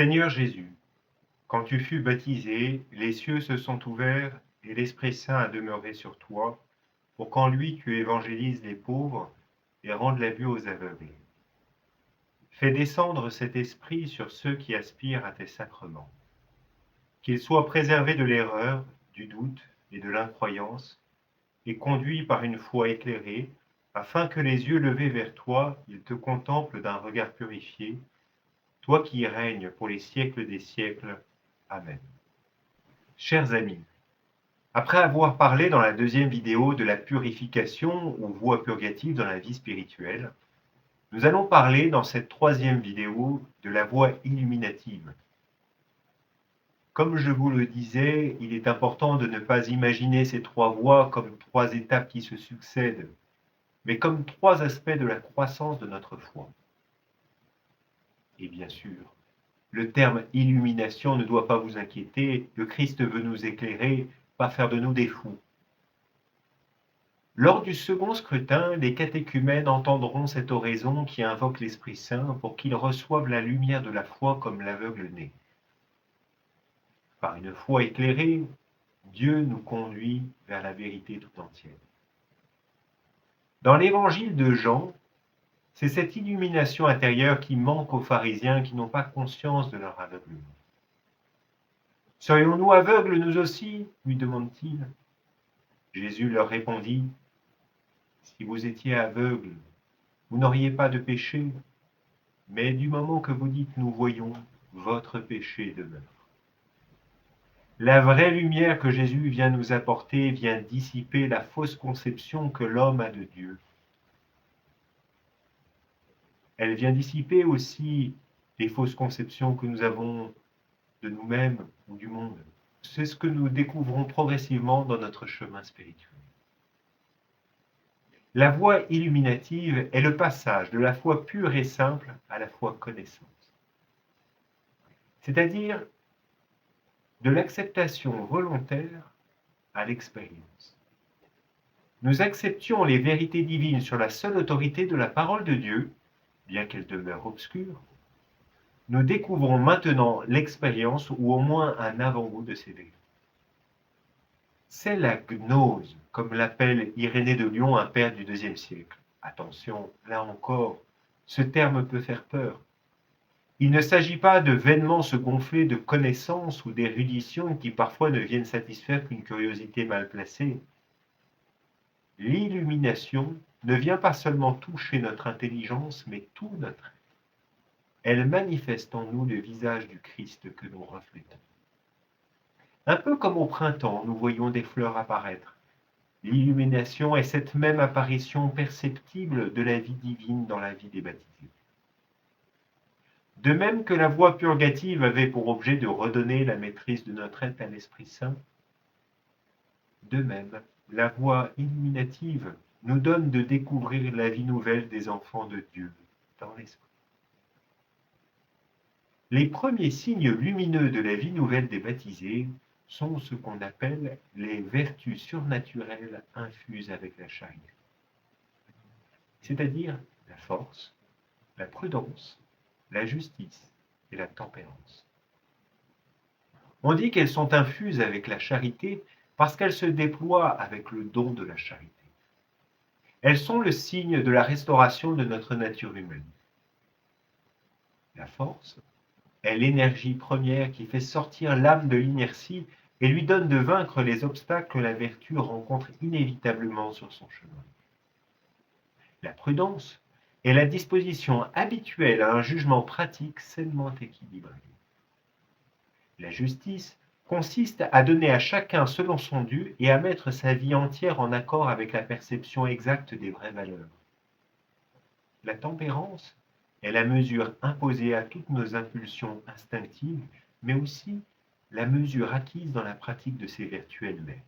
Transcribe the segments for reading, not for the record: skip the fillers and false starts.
Seigneur Jésus, quand tu fus baptisé, les cieux se sont ouverts et l'Esprit Saint a demeuré sur toi, pour qu'en lui tu évangélises les pauvres et rendes la vue aux aveugles. Fais descendre cet Esprit sur ceux qui aspirent à tes sacrements. Qu'ils soient préservés de l'erreur, du doute et de l'incroyance, et conduits par une foi éclairée, afin que les yeux levés vers toi, ils te contemplent d'un regard purifié, toi qui règnes pour les siècles des siècles. Amen. Chers amis, après avoir parlé dans la deuxième vidéo de la purification ou voie purgative dans la vie spirituelle, nous allons parler dans cette troisième vidéo de la voie illuminative. Comme je vous le disais, il est important de ne pas imaginer ces trois voies comme trois étapes qui se succèdent, mais comme trois aspects de la croissance de notre foi. Et bien sûr, le terme illumination ne doit pas vous inquiéter, le Christ veut nous éclairer, pas faire de nous des fous. Lors du second scrutin, les catéchumènes entendront cette oraison qui invoque l'Esprit Saint pour qu'ils reçoivent la lumière de la foi comme l'aveugle né. Par une foi éclairée, Dieu nous conduit vers la vérité tout entière. Dans l'évangile de Jean, c'est cette illumination intérieure qui manque aux pharisiens qui n'ont pas conscience de leur aveuglement. Serions-nous aveugles nous aussi lui demande-t-il. Jésus leur répondit, si vous étiez aveugles, vous n'auriez pas de péché, mais du moment que vous dites nous voyons, votre péché demeure. La vraie lumière que Jésus vient nous apporter vient dissiper la fausse conception que l'homme a de Dieu. Elle vient dissiper aussi les fausses conceptions que nous avons de nous-mêmes ou du monde. C'est ce que nous découvrons progressivement dans notre chemin spirituel. La voie illuminative est le passage de la foi pure et simple à la foi connaissante. C'est-à-dire de l'acceptation volontaire à l'expérience. Nous acceptions les vérités divines sur la seule autorité de la parole de Dieu, bien qu'elle demeure obscure. Nous découvrons maintenant l'expérience ou au moins un avant-goût de ces vérités. C'est la gnose, comme l'appelle Irénée de Lyon, un père du IIe siècle. Attention, là encore, ce terme peut faire peur. Il ne s'agit pas de vainement se gonfler de connaissances ou d'érudition qui parfois ne viennent satisfaire qu'une curiosité mal placée. L'illumination ne vient pas seulement toucher notre intelligence, mais tout notre être. Elle manifeste en nous le visage du Christ que nous reflétons. Un peu comme au printemps, nous voyons des fleurs apparaître. L'illumination est cette même apparition perceptible de la vie divine dans la vie des baptisés. De même que la voie purgative avait pour objet de redonner la maîtrise de notre être à l'Esprit Saint, de même, la voie illuminative nous donne de découvrir la vie nouvelle des enfants de Dieu dans l'Esprit. Les premiers signes lumineux de la vie nouvelle des baptisés sont ce qu'on appelle les vertus surnaturelles infuses avec la charité, c'est-à-dire la force, la prudence, la justice et la tempérance. On dit qu'elles sont infuses avec la charité parce qu'elles se déploient avec le don de la charité. Elles sont le signe de la restauration de notre nature humaine. La force est l'énergie première qui fait sortir l'âme de l'inertie et lui donne de vaincre les obstacles que la vertu rencontre inévitablement sur son chemin. La prudence est la disposition habituelle à un jugement pratique sainement équilibré. La justice consiste à donner à chacun selon son dû et à mettre sa vie entière en accord avec la perception exacte des vraies valeurs. La tempérance est la mesure imposée à toutes nos impulsions instinctives, mais aussi la mesure acquise dans la pratique de ces vertus elles-mêmes.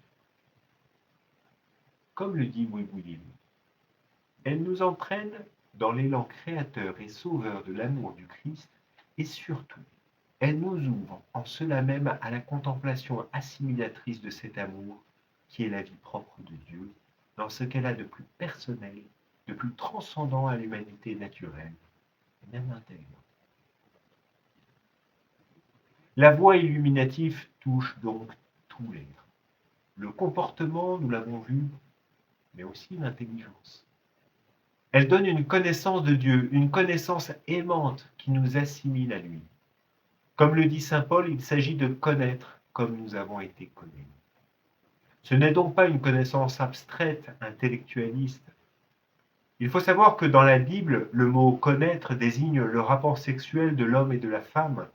Comme le dit Wiboulim, elle nous entraîne dans l'élan créateur et sauveur de l'amour du Christ et surtout, elle nous ouvre en cela même à la contemplation assimilatrice de cet amour qui est la vie propre de Dieu, dans ce qu'elle a de plus personnel, de plus transcendant à l'humanité naturelle, et même intérieure. La voie illuminative touche donc tout l'être. Le comportement, nous l'avons vu, mais aussi l'intelligence. Elle donne une connaissance de Dieu, une connaissance aimante qui nous assimile à lui. Comme le dit saint Paul, il s'agit de connaître comme nous avons été connus. Ce n'est donc pas une connaissance abstraite, intellectualiste. Il faut savoir que dans la Bible, le mot connaître désigne le rapport sexuel de l'homme et de la femme,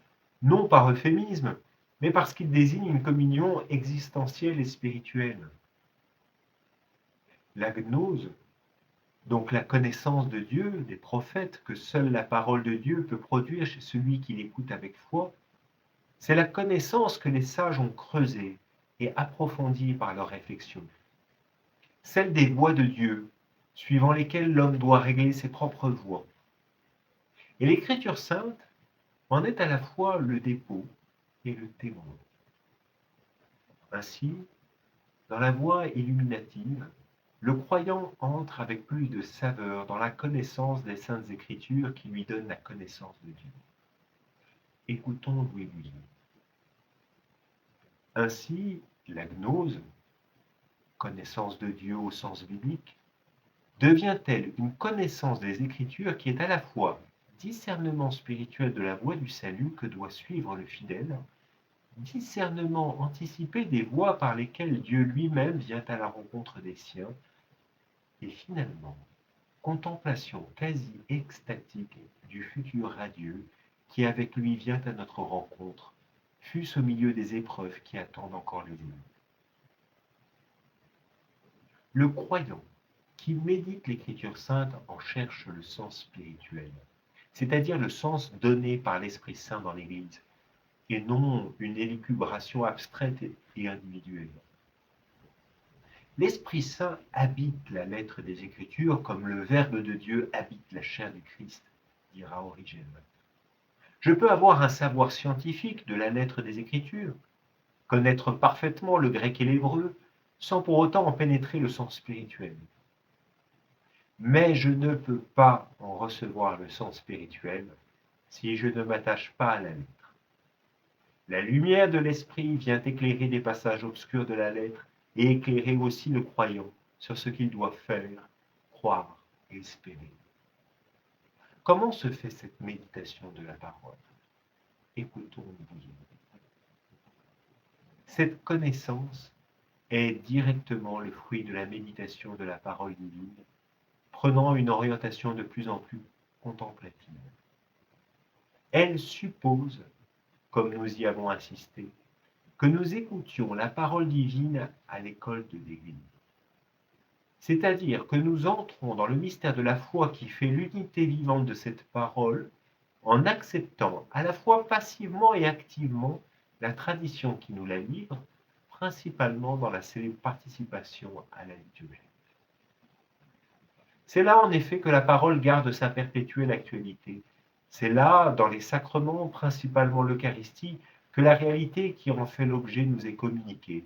non par euphémisme, mais parce qu'il désigne une communion existentielle et spirituelle. La gnose, donc la connaissance de Dieu, des prophètes, que seule la parole de Dieu peut produire chez celui qui l'écoute avec foi, c'est la connaissance que les sages ont creusée et approfondie par leur réflexion. Celle des voies de Dieu, suivant lesquelles l'homme doit régler ses propres voies. Et l'Écriture sainte en est à la fois le dépôt et le témoin. Ainsi, dans la voie illuminative, le croyant entre avec plus de saveur dans la connaissance des saintes Écritures qui lui donnent la connaissance de Dieu. Écoutons Louis Bouilly. Ainsi, la gnose, connaissance de Dieu au sens biblique, devient-elle une connaissance des Écritures qui est à la fois discernement spirituel de la voie du salut que doit suivre le fidèle, discernement anticipé des voies par lesquelles Dieu lui-même vient à la rencontre des siens, et finalement, contemplation quasi extatique du futur radieux qui avec lui vient à notre rencontre, fût-ce au milieu des épreuves qui attendent encore les élus. Le croyant qui médite l'Écriture sainte en cherche le sens spirituel, c'est-à-dire le sens donné par l'Esprit Saint dans l'Église, et non une élucubration abstraite et individuelle. L'Esprit Saint habite la lettre des Écritures comme le Verbe de Dieu habite la chair du Christ, dira Origène. Je peux avoir un savoir scientifique de la lettre des Écritures, connaître parfaitement le grec et l'hébreu, sans pour autant en pénétrer le sens spirituel. Mais je ne peux pas en recevoir le sens spirituel si je ne m'attache pas à la lettre. La lumière de l'esprit vient éclairer des passages obscurs de la lettre et éclairer aussi le croyant sur ce qu'il doit faire, croire et espérer. Comment se fait cette méditation de la parole? Écoutons Bouilly. Cette connaissance est directement le fruit de la méditation de la parole divine, prenant une orientation de plus en plus contemplative. Elle suppose, comme nous y avons insisté, que nous écoutions la parole divine à l'école de l'Église. C'est-à-dire que nous entrons dans le mystère de la foi qui fait l'unité vivante de cette parole en acceptant à la fois passivement et activement la tradition qui nous la livre, principalement dans la participation à la liturgie. C'est là en effet que la parole garde sa perpétuelle actualité. C'est là, dans les sacrements, principalement l'Eucharistie, que la réalité qui en fait l'objet nous est communiquée.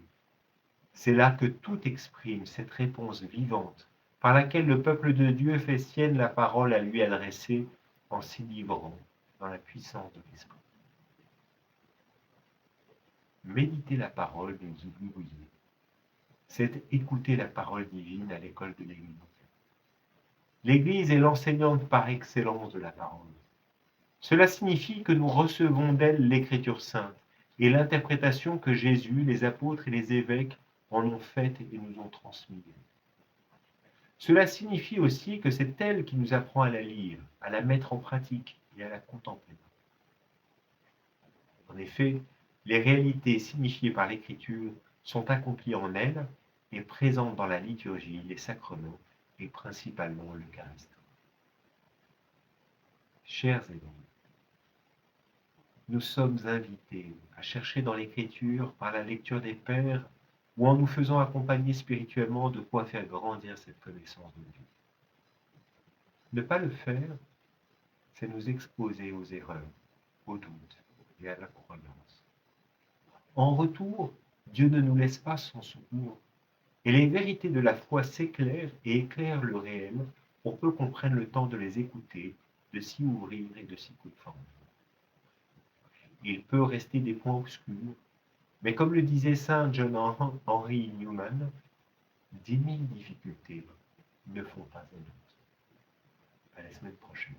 C'est là que tout exprime cette réponse vivante par laquelle le peuple de Dieu fait sienne la parole à lui adressée en s'y livrant dans la puissance de l'Esprit. Méditer la parole, nous dit Louis Bouilly, c'est écouter la parole divine à l'école de l'Église. L'Église est l'enseignante par excellence de la parole. Cela signifie que nous recevons d'elle l'Écriture sainte et l'interprétation que Jésus, les apôtres et les évêques en ont faite et nous ont transmise. Cela signifie aussi que c'est elle qui nous apprend à la lire, à la mettre en pratique et à la contempler. En effet, les réalités signifiées par l'Écriture sont accomplies en elle et présentes dans la liturgie, les sacrements et principalement l'Eucharistie. Chers amis, nous sommes invités à chercher dans l'Écriture, par la lecture des Pères, ou en nous faisant accompagner spirituellement, de quoi faire grandir cette connaissance de Dieu. Ne pas le faire, c'est nous exposer aux erreurs, aux doutes et à la croyance. En retour, Dieu ne nous laisse pas sans secours, et les vérités de la foi s'éclairent et éclairent le réel pour peu qu'on prenne le temps de les écouter, de s'y ouvrir et de s'y conformer. il peut rester des points obscurs. Mais comme le disait saint John Henry Newman, 10 000 difficultés ne font pas un autre. À la semaine prochaine.